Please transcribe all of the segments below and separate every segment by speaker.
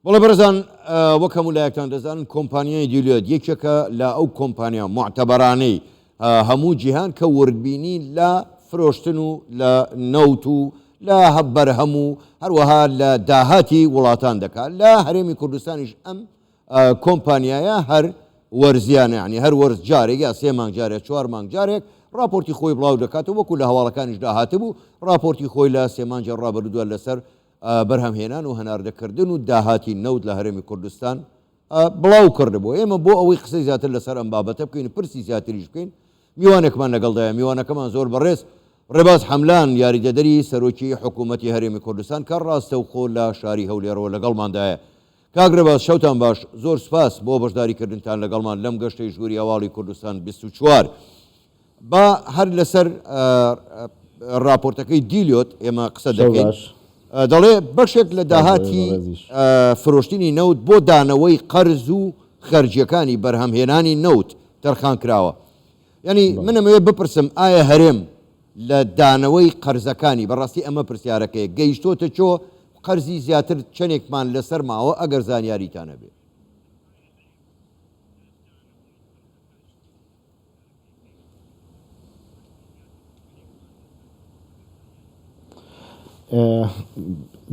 Speaker 1: بەڵێ بەرزان وەک هەموو لایەکتان دەزانن کۆمپانیای دیلۆت یەکێکە لە ئەو کۆمپانیا معتەبەرانەی هەموو جیهان کە وردبینی لە فرۆشتن و لە نەوت و لە بەرهەم و هەروەها لە داهاتی وڵاتان دەکات لە هەرێمی کوردستانیش ئەم کۆمپانیایە هەر وەرزیانە ینی هەر وەرز جارێک یا 3 مانگ جارێک 4 مانگ جارێک راپۆرتی خۆی بڵاو دەکاتەوە وەکو لە هەواڵەکانیش داهاتبوو راپۆرتی خۆی لە 3 مانگی ڕابردووە لەسەر بەرهەمهێنان و هەناردەکردن و داهاتی نەوت لە هەرێمی کوردستان بڵاو کردبوو. ئێمە بۆ ئەوەی قسەی زیاتر لەسەر ئەم بابەتە بکەین پرسی زیاتریش بکەین میوانێکمان لەگەڵدایە میوانەکەمان زۆر بەڕێز ڕێباز حەملان یاریدەدەری سەرۆکی حکوومەتی هەرێمی کوردستان کە ڕاستەوخۆ لە شاری هەولێرەوە لەگەڵماندایە. کاک ڕێباز شەوتان باش زۆر سپاس بۆ بەشداریکردنتان لەگەڵمان لەم گەشتەی ژووری هەواڵی کوردستان 24 با هەر لەسەر راپۆرتەکەی دیلۆت ئێمە قسە دەکەین. دەڵێ بەشێک لە داهاتی فرۆشتنی نەوت بۆ دانەوەی قەرز و خەرجیەکانی بەرهەمهێنانی نەوت تەرخان کراوە. ینی منەمەوێت بپرسم ئایا هەرێم لە دانەوەی قەرزەکانی بەڕاستی ئەمە پرسیارەکەی گەیشتۆتە چۆ قەرزی زیاتر چەندێکمان لەسەر ماوە ئەگەر زانیاریتانە بێ؟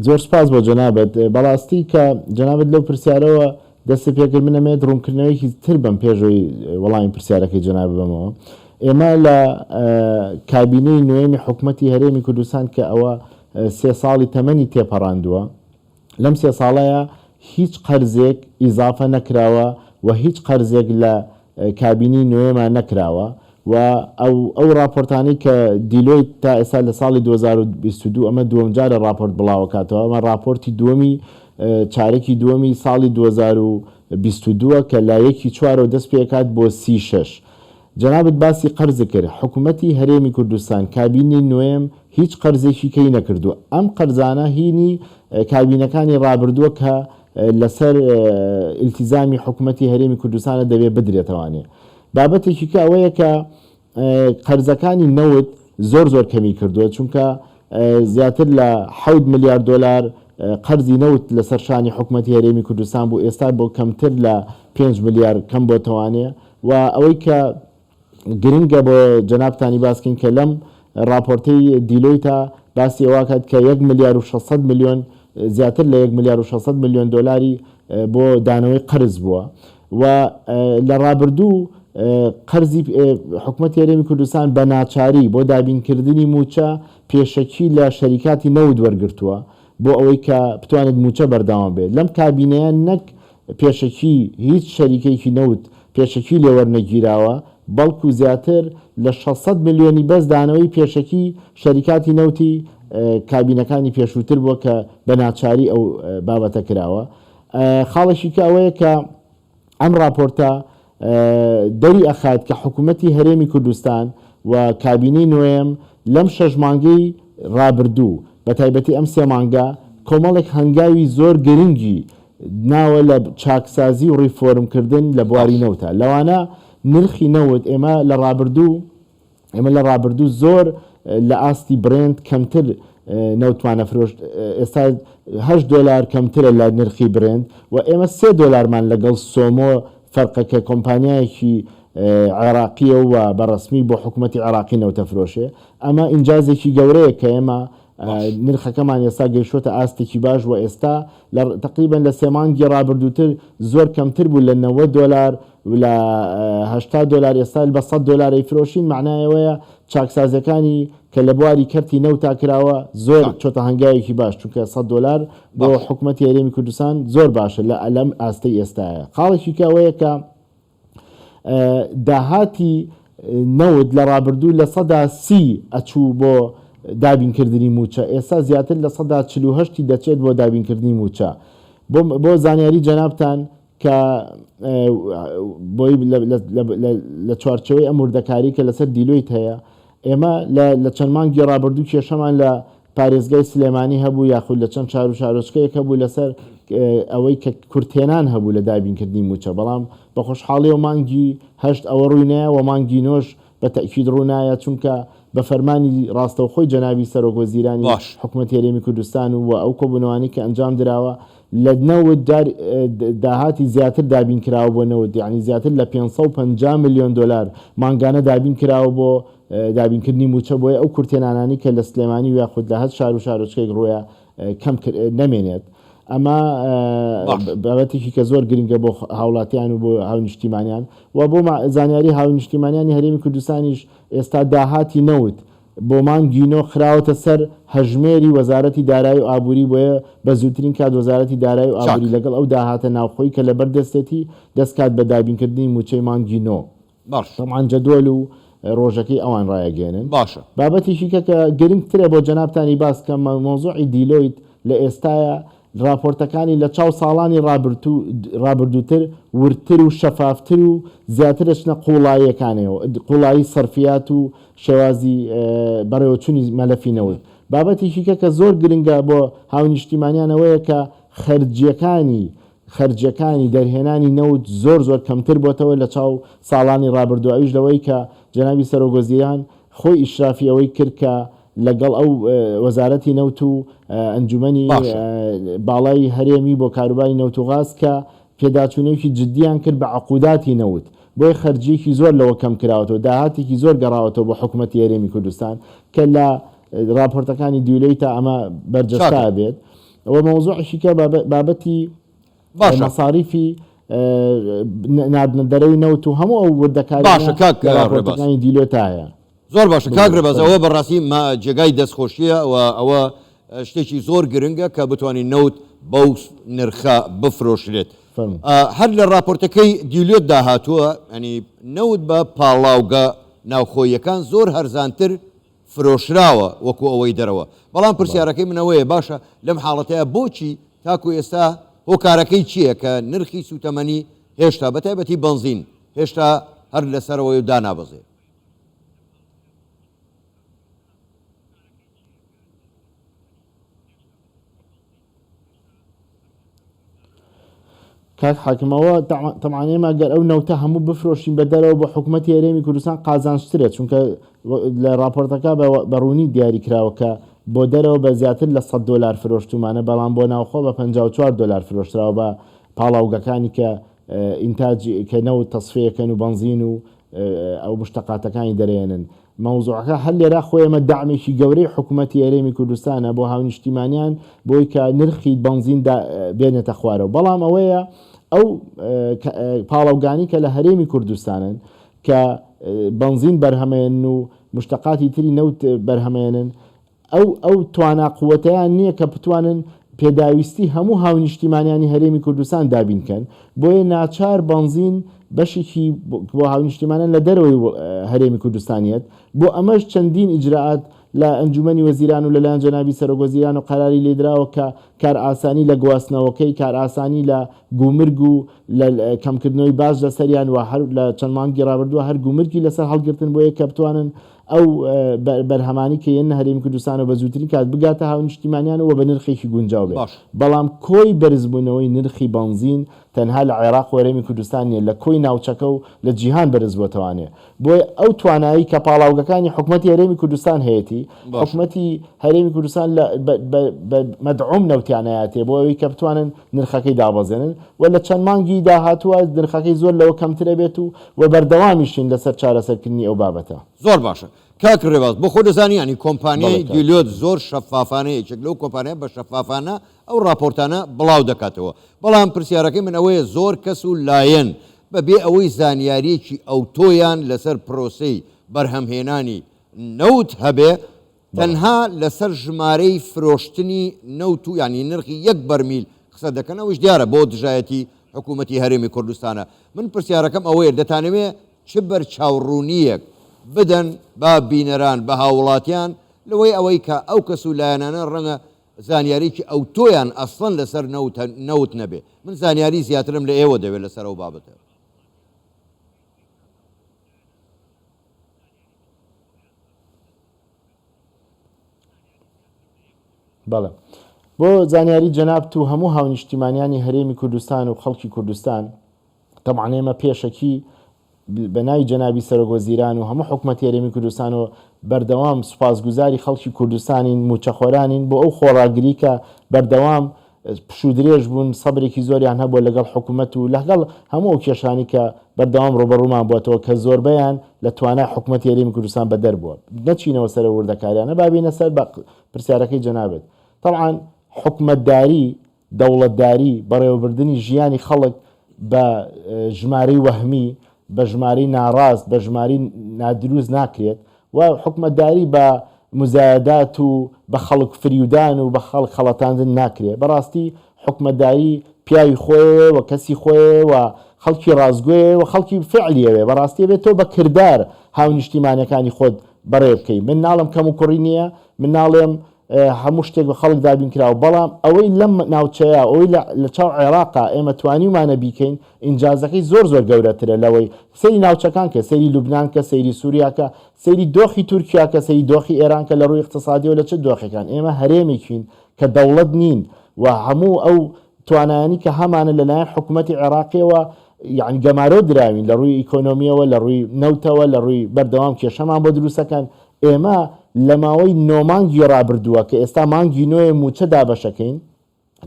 Speaker 2: زۆر سپاس بۆ جەنابەت بەڕاستی کە جەنابەت لەو پرسیارەوە دەستی پێکرد منەمێت ڕوونکردنەوەیکی تر بم پێشەوەی وەڵامی پرسیارەکەی جەناب بمەوە. ئێمە لە کابینەی نوێنی حکوومەتی هەرێمی کوردستان کە ئەوە 3 ساڵی تەمەنی تێپەڕاندووە لەم 3 ساڵەیە هیچ قەرزێک ئیزافە نەکراوە و هیچ قەرزێک لە کابینی نوێمان نەکراوە و ئەو راپۆرتانی کە دیلۆیت تا ئێستا لە ساڵی 2022 ئەمە دووەم جارە راپۆرت بڵاوکاتەوە ئەمە راپۆرتی دووەمی چارەکی دووەمی ساڵی 2022 کە لایەکی 4 دەست پێکات بۆ 36. جەنابەت باسی قەرز کرد حکوومەتی هەرێمی کوردستان کابینی نوێم هیچ قەرزێکی کەی نەکردووە. ئەم قەرزانە هینی کابینەکانی ڕابردووە کە لەسەر ئیلتیزامی حکوومەتی هەرێمی کوردستانە دەبێت بدرێتەوانێ. بابەتێکی کە ئەوەیە کە قەرزەکانی نەوت زۆر کەمی کردووە چونکە زیاتر لە 7 ملیار دلار قەرزی نەوت لەسەر شانی حکوومەتی هەرێمی کوردستان بوو ئێستا بۆ کەمتر لە 5 ملیار کەم بۆتەوانێ و ئەوەی کە گرنگە بۆ جەنابتانی باسکەین کە لەم راپۆرتەی دیلۆیتە باسی ئەوە کات کە 1 ملیار و 600 میلیۆن زیاتر لە 1 ملیار و 600 میلیۆن دلاری بۆ دانەوەی قەرز بووە و لە ڕابردوو قەرزی حکوومەتی هەرێمی کوردستان بە ناچاری بۆ دابینکردنی موچە پێشەکی لە شەریکاتی نەوت وەرگرتووە بۆ ئەوەی کە بتوانێت موچە بەردەوام بێت. لەم کابینەیە نەک پێشەکی هیچ شەریکەیەکی نەوت پێشەکی لێوەرنەگیراوە بەڵکو زیاتر لە 600 میلیۆنی بەس دانەوەی پێشەکی شەریکاتی نەوتی کابینەکانی پێشووتر بووە کە بە ناچاری ئەو بابەتە کراوە. خاڵێکی کە ئەوەیە کە ئەم راپۆرتە دەری ئەخات کە حکوومەتی هەرێمی کوردستان و کابینەی نوێم لەم 6 مانگەی ڕابردوو بە تایبەتی ئەم 3 مانگە کۆمەڵێک هەنگاوی زۆر گرنگی ناوە لە چاکسازی و ڕیفۆرمکردن لە بواری نەوتە. لەوانە نرخی نەوت ئێمە لە ڕابردوو زۆر لە ئاستی برند کەمتر نەوتوانە فرۆشت ئێستا 8 دلار کەمترە لە نرخی برند و ئێمە 3 دلارمان لەگەڵ سۆمۆ فەرقەکە کۆمپانیایەکی عێراقیە و بەڕسمی بۆ حکوومەتی عێراقی نەوتەفرۆشێ. ئەمە ئینجازێکی گەورەیە کە ئێمە نرخەکەمان ئێستا گەیشتە ئاستێکی باش و ئێستا تقریبا لە 3 مانگی ڕابردووتر زۆر کەمتر بوو لە 90 دلار لە 80 دلار ئێستا بە 100 دلاری فرۆشین معنایەوەیە چاکسازەکانی کە لە بواری کەرتی نەوتا کراوە زۆر چۆتە هەنگاوێکی باش چونکە 100 دلار بۆ حکوومەتی هەرێمی کوردستان زۆر باشە لە ئەلەم ئاستەی ئێستاە. خاڵێکی کەوەیە کە داهاتی نەوت لە ڕابردوو لە 30 ئەچوو بۆ دابینکردنی موچە ئێستا زیاتر لە 48 دەچێت بۆ دابینکردنی موچە. بۆ زانیاری جەنابتان کە بۆی لە چوارچەوەی ئەموردەکاری کە لەسەر دیلۆیت هەیە ئێمە لە چەند مانگی ڕابردوو کێشەمان لە پارێزگای سلێمانی هەبوو یاخود لە چەند شار و شارۆچکەیەک هەبوو لەسەر ئەوەی کە کورتێنان هەبوو لە دابینکردنی موچە بەڵام بە خۆشحاڵی و مانگی 8 ئەوە ڕووینەیە و مانگی 9 بە تەکید ڕوونایە چونکە بە فەرمانی ڕاستەوخۆی جەنابی سەرۆکوەزیرانی حکوومەتی هەرێمی کوردستان و ئەو کۆبوونەوانی کە ئەنجام دراوە لە نەوت داهاتی زیاتر دابین کراوە بۆ نەوت، یعنی زیاتر لە 550 میلیۆن دلار مانگانە دابین کراوە بۆ دابینکردنی موچە بۆیە ئەو کورتێنانانی کە لە سلێمانی و یاخود لە هەست شار و شارۆچکێک ڕۆیە کەم نەمێنێت. ئەمە بابەتێکی کە زۆر گرنگە بۆ هاوڵاتیان و بۆ هاونیشتیمانیان و بۆ زانیاری هاونیشتیمانیانی هەرێمی کوردستانیش ئێستا داهاتی نەوت بۆ مانگینۆ خراوەتە سەر هەژمێری وەزارەتی دارایی و ئابووری، بۆیە بە زووترین کات وەزارەتی دارایی و ئابووری لەگەڵ ئەو داهاتە ناوخۆی کە لەبەر دەستێتی دەستکات بە دابینکردنی موچەی مانگینۆ. تەمان جەدۆل و ڕۆژەکەی ئەوان ڕایەگەێنن.
Speaker 1: باشە
Speaker 2: بابەتێکی کە گرنگترە بۆ جەنابتانی باس کە مۆزوعی دیلۆیت لە ئێستاە راپۆرتەکانی لە چاو ساڵانی ڕابردووتر ورتر و شەفافتر و زیاترشنە قوڵاییەکانەوە، قوڵایی سەرفیات و شێوازی بەڕێوەچوونی مەلەفینەوەی. بابەتێکی کە زۆر گرنگە بۆ هاونیشتیمانیانەوەیە کە خەرجیەکانی دەرهێنانی نەوت زۆر کەمتر بۆتەوە لە چاو ساڵانی ڕابردوو. ئەویش لەوەی کە جەنابی سەرۆگۆزیران خۆی ئیشرافی ئەوەی کرد کە لەگەڵ ئەو وەزارەتی نەوت و ئەنجومەنی باڵای هەرێمی بۆ کاروباری نەوت و غاز کە پێداچوونەیەکی جددیان کرد بە عقوداتی نەوت، بۆی خەرجیەکی زۆر لەوە کەم کراوەتەوە، داهاتێکی زۆر گەڕاوەتەوە بۆ حکوومەتی هەرێمی کوردستان کە لە راپۆرتەکانی دیولەی تا ئەمە بەرجەستا بێت. ئەوە مۆزوعشی کە بابەتی مەساریفی ناردنە دەرەوەی نەوت و هەموو ئەو وردەکانی دیلۆتایە.
Speaker 1: زۆر باشە کاگرە بەس ئەوە بەڕاستی جێگای دەستخۆشیە و ئەوە شتێکی زۆر گرنگە کە بتوانین نەوت بەو نرخە بفرۆشرێت. هەر لە راپۆرتەکەی دیلۆت داهاتووە، ئەنی نەوت بە پاڵاوگە ناوخۆیەکان زۆر هەرزانتر فرۆشراوە وەکو ئەوەی دەرەوە. بەڵام پرسیارەکەی منەوەیە باشە لەم حاڵەتەیە بۆچی تاکو ئێستا هۆکارەکەی چییە کە نرخی سوتەمەنی هێشتا بەتایبەتی بنزین هێشتا هەر لەسەرەوەی و دانابەزێ؟
Speaker 2: کاک حاکمەوە تەمان ئێمە گەر ئەو نەوتە هەموو بفرۆشین بە دەرەوە بە حکوومەتی هەرێمی کوردستان قازانشترێت، چونکە لە راپۆرتەکە بەڕوونی دیاری کراوە کە بۆ دەرەوە بە زیاتر لە 100 دلار فرۆشتومانە، بەڵام بۆ ناوخۆ بە 54 دلار فرۆشتراوە بە پاڵاوگەکانی کە ئینتاج کە نەوت تەسفەیەکەن و بنزین و ئەو مشتەقاتەکانی دەرێنن. مەوزوعەکە هەر لێرا خۆی ئەمە داعمێکی گەورەی حکوومەتی هەرێمی کوردستانە بۆ هاونیشتیمانیان بۆی کە نرخی بنزین بێنێتە خوارەوە. بەڵام ئەوەیە ئەو پاڵاوگانی کە لە هەرێمی کوردستانن کە بنزین بەرهەمێنن و مشتەقاتی تری نەوت بەرهەمێنن، ئەو توانا قووەتەیان نییە کە بتوانن پێداویستی هەموو هاونیشتیمانیانی هەرێمی کوردستان دابینکەن، بۆیە ناچار بنزین بەشێکی بۆ هاونیشتیمانیان لە دەرەوەی هەرێمی کوردستانیەت. بۆ ئەمەش چەندین ئیجراعات لە ئەنجومەنی وەزیران و لەلایەن جەنابی سەرۆگۆزیران و قەراری لێدراوە کە کار ئاسانی لە گواستنەوەکەی، کار ئاسانی لە گومرگ و لە کەمکردنەوەی باش لەسەریان و هەر لە چەند مانگی ڕابردووە هەر گومرگی لەسەر هەڵگرتن بۆیە کە بتوانن ئەو بەرهەمانی کە یەنە هەرێمی کوردستان و بە زووترین کات بگاتە هاونیشتیمانیان و بە نرخێکی گونجاو بێت. بەڵام کۆی بەرزبوونەوەی نرخی بنزین تەنها لە عێراق و هەرێمی کوردستان نیە، لە کۆی ناوچەکە و لە جیهان بەرز بۆتەوانێ. بۆیە ئەو توانایی کە پاڵاوگەکانی حکوومەتی هەرێمی کوردستان هەیەی، حکوومەتی هەرێمی کوردستان مەدعوم نەوتیانایەتێ بۆ ئەوەی کە بتوانن نرخەکەی دابەزێنن و لە چەند مانگی داهاتووە نرخەکەی زۆر لەوە کەمترە بێت و بەردەوامیشین لەسەر چارەسەرکردنی ئەو بابەتە.
Speaker 1: زۆر باشە کاک ڕێباز بۆ خۆ دەزانی ینی کۆمپانیای دیلۆت زۆر شەفافانە یەکێک لەو کۆمپانیای بە شەفافانە ئەو راپۆرتانە بڵاو دەکاتەوە. بەڵام پرسیارەکەی من ئەوەیە زۆر کەس و لایەن بەبێ ئەوەی زانیاریەکی ئەو تۆیان لەسەر پرۆسەی بەرهەمهێنانی نەوت هەبێ تەنها لەسەر ژمارەی فرۆشتنی نەوت و ینی نرخی 1 بەرمیل قسە دەکەن، ئەوش دیارە بۆ دژایەتی حکوومەتی هەرێمی کوردستانە. من پرسیارەکەم ئەوەیە دەتانەوێ چ بەرچاوڕوونیەک بدەن بە بینەران بە هاوڵاتیان لەوەی ئەوەی کە ئەو کەس و لایەنانە ڕەنگە زانیاریکی ئەو تۆیان ئەسڵەن لەسەر نەوت نەبێ. من زانیاری زیاترم لە ئێوە دەوێت لەسەر ئەو بابەتە.
Speaker 2: بەڵێ بۆ زانیاری جەناب و هەموو هاونیشتیمانیانی هەرێمی کوردستان و خەڵکی کوردستان تەمان ئێمە پێشەکی بە ناوی جەنابی سەرۆگۆزیران و هەموو حکوومەتی هەرێمی کوردستان و بەردەوام سوپاسگوزاری خەڵکی کوردستانین موچەخۆرانین بۆ ئەو خۆڕاگری کە بەردەوام پشودرێژ بوون سەبرێکی زۆریان هەبوو لەگەڵ حکوومەت و لەگەڵ هەموو کێشانی کە بەردەوام ڕۆبەڕوومان بووەوە کە زۆربیان لە توانای حکوومەتی هەرێمی کوردستان بە دەربووە نەچینەوە سەر وردەکاریانە بابینە سەر بە پرسیارەکەی جەنابێت طبعاً حکوومەتداری دەوڵەتداری بەڕێوەبردننی ژیانی خەڵک بە ژمارەی وەهمی بە ژمارەی ناڕاست بە ژماری نادروست ناکرێت و حکوومەتداری بە مزایدات و بە خەڵک فریودان و بە خەڵک خەڵەتاندن ناکرێت بەڕاستی حکوومەتداری پیاوی خۆی و کەسی خۆی و خەڵکی ڕازگوێ و خەڵکی فعلیەوێ بەڕاستی بێت تۆ بە کردار هاو نیشتیمانەکانی خۆت بەڕێ بکەی من ناڵم کەم و کوڕی نییە من ناڵێم هەموو شتێک بە خەڵک دابین کراوە بەڵام ئەوەی لەم ناوچەیە ئەوەی لە چاو عێراقا ئێمە توانیمانە بیکەین ئینجازەکەی زۆر زۆر گەورەترە لەوەی سەیری ناوچەکان کە سەیری لوبنان کە سەیری سووریاکە سەیری دۆخی تورکیا کە سەیری دۆخی ئێران کە لە ڕووی اقتصادیەوە لە چه دۆخەکان ئێمە هەرێمێکین کە دەوڵەت نین و هەموو ئەو توانایانی کە هەمانە لەلایەن حکوومەتی عێراقیەوە یعنی گەمارۆ دراوین لە ڕووی ئیکۆنۆمیەوە لە ڕووی نەوتەوە لە ڕووی بەردەوام کێشەمان بۆ دروستەکەن ئێمە لە ماوەی 9 مانگی ڕابردووە کە ئێستا مانگی نوێ موچە دابەشەکەین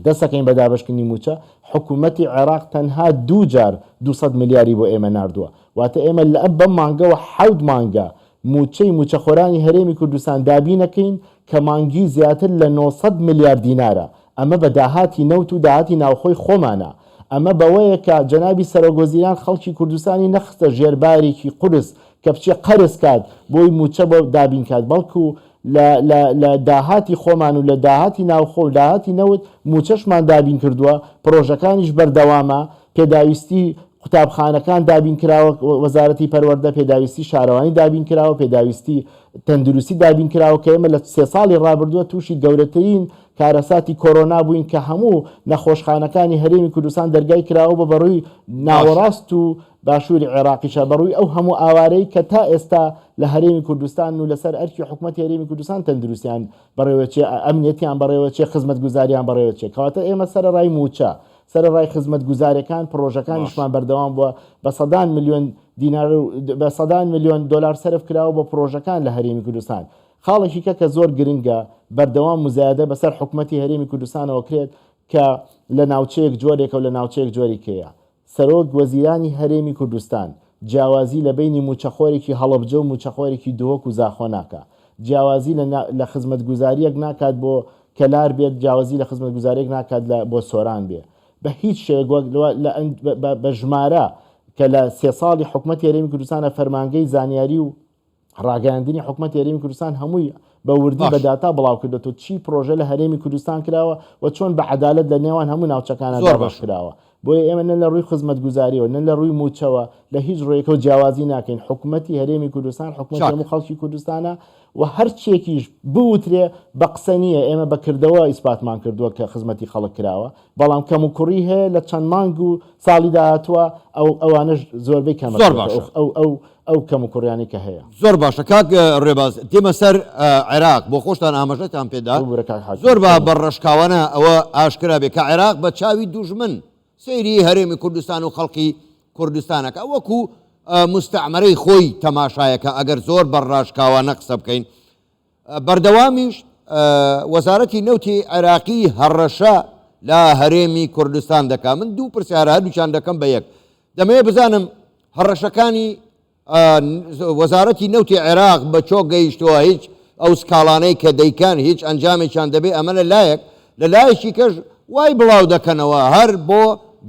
Speaker 2: دەستەکەین بە دابشکردنی موچە حکوومەتی عێراق تەنها 2 جار 200 ملیاری بۆ ئێمە ناردووە واتە ئێمە لە بەم مانگەوە 7 مانگە موچەی موچەخۆرانی هەرێمی کوردستان دابینەکەین کە مانگی زیاتر لە 900 میلیارد دینارە ئەمە بە داهاتی نەوت و داهاتی ناوخۆی خۆمانە ئەمە بەوەیە کە جەنابی سەرۆگۆزیران خەڵکی کوردستانی نەخستە ژێربارێکی قورس کە بچێ قەرز کات بۆی موچە بۆ دابین کات بەڵکو لە داهاتی خۆمان و لە داهاتی ناوخۆ و داهاتی نەوت موچەشمان دابین کردووە پرۆژەکانیش بەردەوامە پێداویستی قوتابخانەکان دابین کراوە وەزارەتی پەروەردە پێداویستی شارەوانی دابین کراوە پێداویستی تەندروستی دابین کراوە کە ئێمە لە 3 ساڵی ڕابردووە تووشی گەورەترین کارەساتی کۆرۆنا بووین کە هەموو نەخۆشخانەکانی هەرێمی کوردستان دەرگای کراوە بە بەڕووی ناوەڕاست و باشووری عێراقیشە بەڕووی ئەو هەموو ئاوارەی کە تا ئێستا لە هەرێمی کوردستان و لەسەر ئەرکی حکوومەتی هەرێمی کوردستان تەندروستیان بەڕێوەچێ ئەمنیەتیان بەڕێوەچێ خزمەت گوزاریان بەڕێوەچێ کەواتە ئێمە سەرەڕای موچە سەرەڕای خزمەت گوزارەکان پرۆژەکانیشمان بەردەوام بووە بە 100 میلیۆن دینار بە 100 میلیۆن دلار سەرف کراوە بۆ پرۆژەکان لە هەرێمی کوردستان خاڵێکی کە زۆر گرنگە بەردەوام مزایدە بەسەر حکوومەتی هەرێمی کوردستانەوە کرێت کە لە ناوچەیەک جۆرێکە و لە ناوچەیەک جۆرێکەیە سەرۆک وەزیرانی هەرێمی کوردستان جیاوازی لە بینی موچەخۆرێکی هەڵەبجە و موچەخۆرێکی دۆک و زاخۆ ناکە جیاوازی لە خزمەت گوزاریەک ناکات بۆ کەلار بێت جیاوازی لە خزمەت گوزارێک ناکات بۆ سۆران بێ بە هیچ شێوەیەک بە ژمارە کە لە 3 ساڵی حکوومەتی هەرێمی کوردستانە فەرمانگەی زانیاری و ڕاگەاندنی حکوومەتی هەرێمی کوردستان هەمووی بە وردی بە داتا بڵاو کردێتەوە چی پرۆژە لە هەرێمی کوردستان کراوە و چۆن بە عەدالەت لە نێوان هەموو ناوچەکانە دابەش کراوە بۆیە ئێمە نە لە ڕووی خزمەت گوزاریەوە نە لە ڕووی موچەوە لە هیچ ڕۆیەکە و جیاوازی ناکەین حکوومەتی هەرێمی کوردستان حکوومەت هەموو خەڵکی کوردستانە و هەر چێکیش بوترێ بە قسە نییە ئێمە بەکردەوە ئیسپاتمان کردووە کە خزمەتی خەڵک کراوە بەڵام کەم و کوڕی هەیە لە چەند مانگ و ساڵی داهاتووە ئەوانش زۆربەی کەمە ئەو کەم و کوڕیانی کە هەیە
Speaker 1: زۆر باشە کاک ڕێباز تێمە سەر عێراق بۆ خۆشتان ئاماژەتان پێدا زۆر بە بەڕەشکاوانە ئەوە ئاشکرا بێ کە عێراق بە چاوی دوژمن سەیری هەرێمی کوردستان و خەڵکی کوردستانەکە وەکو مستعمرەی خۆی تەماشایەکە ئەگەر زۆر بەڕاشکاوانە قسە بکەین بەردەوامیش وەزارەتی نەوتی عێراقی هەڕەشە لە هەرێمی کوردستان دەکا من دوو پرسیارە هەردووچیان دەکەم بە یەک دەمەوێت بزانم هەڕەشەکانی وەزارەتی نەوتی عێراق بە چۆ گەیشتووە هیچ ئەو سکاڵانەی کە دەیکان هیچ ئەنجامێکیان دەبێت ئەمە لە لایەک لە لایەکی کەش وای بڵاو دەکەنەوە هەر بۆ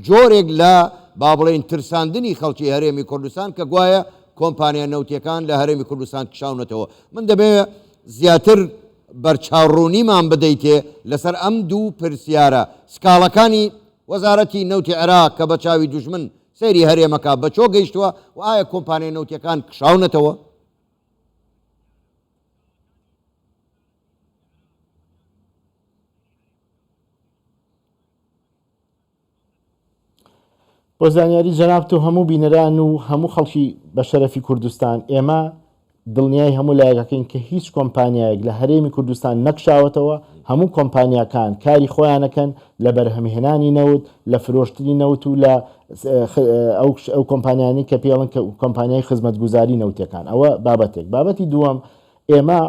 Speaker 1: جۆرێک لە با بڵێن ترساندنی خەڵکی هەرێمی کوردستان کە گوایە کۆمپانیا نەوتیەکان لە هەرێمی کوردستان کشاونەتەوە من دەبێت زیاتر بەرچاوڕوونیمان بدەیتێ لەسەر ئەم دوو پرسیارە سکاڵەکانی وەزارەتی نەوتی عێراق کە بە چاوی دوژمن سەیری هەرێمەکە بە چۆ گەیشتووە و ئایا کۆمپانیا نەوتیەکان کشاونەتەوە
Speaker 2: بۆ زانیاری جەناب و هەموو بینەران و هەموو خەڵکی بە شەرەفی کوردستان ئێمە دڵنیای هەموو لایەکەکەین کە هیچ کۆمپانیایەک لە هەرێمی کوردستان نەکشاوەتەوە هەموو کۆمپانیاکان کاری خۆیانەکەن لە بەرهەمهێنانی نەوت لە فرۆشتنی نەوت و لە ئەو کۆمپانیانی کە پێڵن کە کۆمپانیای خزمەتگوزاری نەوتەکان ئەوە بابەتێک بابەتی دووەم ئێمە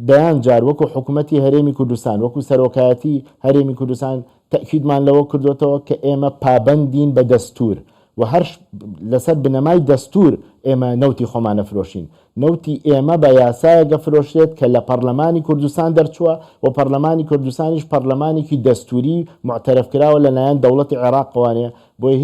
Speaker 2: دەیان جار وەکو حکوومەتی هەرێمی کوردستان وەکو سەرۆکایەتی هەرێمی کوردستان تەکیدمان لەوە کردوێتەوە کە ئێمە پابەندین بە دەستور و هەر لەسەر بنەمای دەستور ئێمە نەوتی خۆمان نەفرۆشین. نەوتی ئێمە بە یاسایەکە فرۆشرێت کە لە پەرلەمانی کوردستان دەرچووە و پەرلەمانی کوردستانیش پەرلەمانێکی دەستوری معتەرەفکراوە لەلایەن دەوڵەتی عێراقوانەیە، بۆیە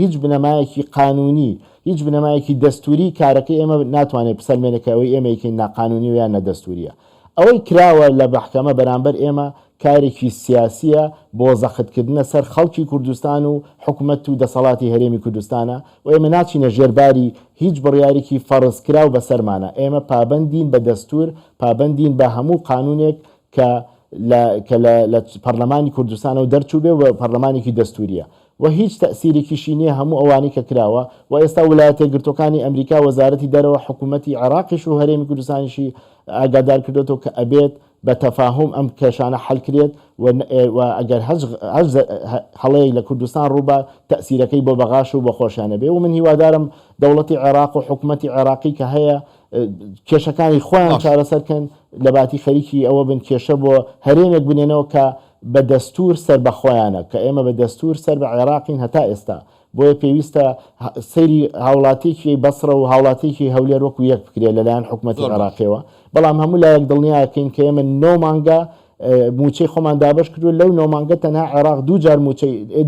Speaker 2: هیچ بنەمایەکی قانونی هیچ بنەمایەکی دەستوری کارەکەی ئێمە ناتوانێت بسەلمێنەکەەوەی ئێمەیکەی ناقانونی و یان نەدەستوریە. ئەوەی کراوە لە بەحکەمە بەرامبەر ئێمە کارێکی سیاسیە بۆ زەختکردنە سەر خەڵکی کوردستان و حکوومەت و دەسەڵاتی هەرێمی کوردستانە و ئێمە ناچینە ژێرباری هیچ بڕیارێکی فەرزکراو بەسەرمانە. ئێمە پابەندین بە دەستور، پابەندین بە هەموو قانونێک کە لە پەرلەمانی کوردستانە و دەرچوو بێ و پەرلەمانێکی دەستوریە و هیچ تەسیرێکیشی نییە هەموو ئەوانی کە کراوە و ئێستا ویلایەتە یەکگرتوەکانی ئەمریکا وەزارەتی دەرەوە حکوومەتی عێراقیش و هەرێمی کوردستانیشی ئاگادار کردوێتەوە کە ئەبێت بە تەفاهم ئەم کێشانە حەلکرێت و ئەگەر هەڵەیەک لە کوردستان ڕووبە تەسیرەکەی بۆ بەغاش و بە خۆشیانە بێ و من هیوادارم دەوڵەتی عێراق و حکوومەتی عێراقی کە هەیە کێشەکانی خۆیان چارەسەرکەن لە باتی خەریکی ئەوە بن کێشە بۆ هەرێمێک بنێنەوە کە بە دەستور سەر بە خۆیانە، کە ئێمە بە دەستور سەر بە عێراقین هەتا ئێستا. بۆیە پێویستە سەیری هاوڵاتێکی بەسرە و هاوڵاتێکی هەولێر وەکو یەک بکرێت لەلایەن حکوومەتی عێراقیەوە، بەڵام هەموو لایەک دڵنیاکەین کە ئێمە 9 مانگە موچەی خۆمان دابش کردو، لەو 9 مانگە تەنها عێراق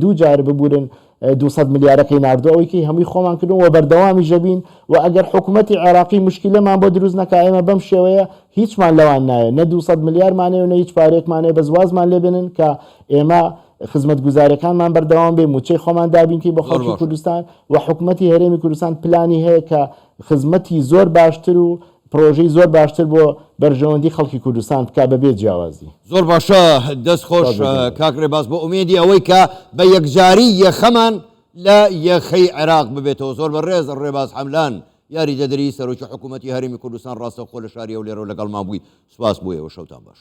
Speaker 2: دوو جار ببورن 200 ملیارەکەی ناردو ئەوەیکی هەمووی خۆمان کردو و بەردەوامی ژەبین و ئەگەر حکوومەتی عێراقی مشکلەمان بۆ دروست نەکا ئێمە بەم شێوەیە هیچمان لەوان نایە، نە 200 ملیارمانەیە و نە هیچ پارێکمانەیە بە زوازمان لێبێنن کە ئێمە خزمەت گوزارەکانمان بەردەوام بێ موچەی خۆمان دابینکە بۆ خەڵکی کوردستان و حکوومەتی هەرێمی کوردستان پلانی هەیە کە خزمەتی زۆر باشتر و پرۆژەی زۆر باشتر بۆ بەرژەوەندی خەڵکی کوردستان بکا بەبێ جیاوازی.
Speaker 1: زۆر باشە، دەست خۆش کاکرێ باس بۆ ئومێدی ئەوەی کە بە یەکجاری یەخەمان لە یەخەی عێراق ببێتەوە. زۆر بەڕێز ڕێباز حەملان یاری دەدەری سەرۆکی حکوومەتی هەرێمی کوردستان ڕاستەوخۆ لە شاری ئەولێرە لەگەڵمان بووی. سوپاس بۆ ئێوە، شەوتان باش.